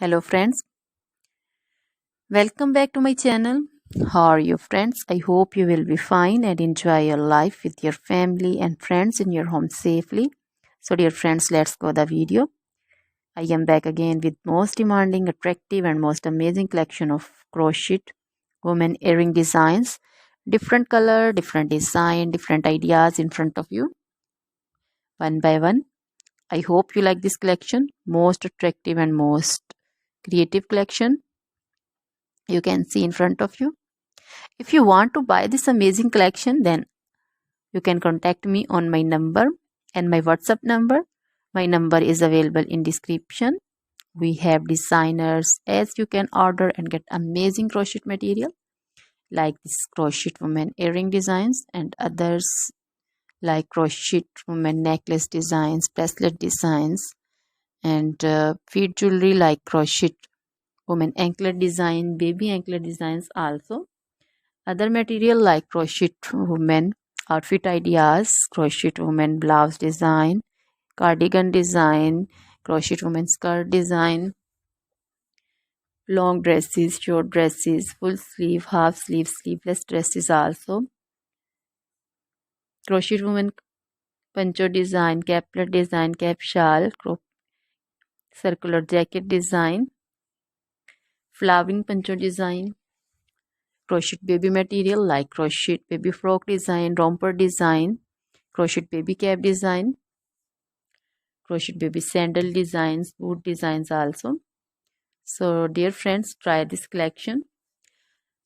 Hello friends, welcome back to my channel. How are you friends? I hope you will be fine and enjoy your life with your family and friends in your home safely. So dear friends, let's go the video. I am back again with most demanding, attractive and most amazing collection of crochet women earring designs. Different color, different design, different ideas in front of you. One by one. I hope you like this collection. Most attractive and most creative collection you can see in front of you. If you want to buy this amazing collection, then you can contact me on my number and my WhatsApp number. My number is available in description. We have designers as you can order and get amazing crochet material like this crochet woman earring designs and others like crochet woman necklace designs, bracelet designs and feet jewelry like crochet woman anklet design, baby anklet designs also. Other material like crochet women outfit ideas, crochet women blouse design, cardigan design, crochet women skirt design, long dresses, short dresses, full sleeve, half sleeve, sleeveless dresses also, crochet women poncho design, caplet design, cap shawl, circular jacket design, flowering poncho design, crochet baby material like crochet baby frock design, romper design, crochet baby cap design, crochet baby sandal designs, boot designs also. So dear friends, try this collection.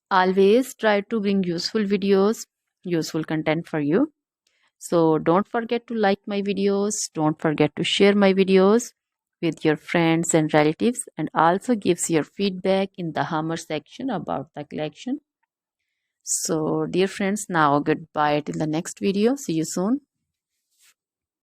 Always try to bring useful videos, useful content for you. So don't forget to like my videos, don't forget to share my videos with your friends and relatives, and also gives your feedback in the hammer section about the collection. So dear friends, now goodbye till the next video. See you soon.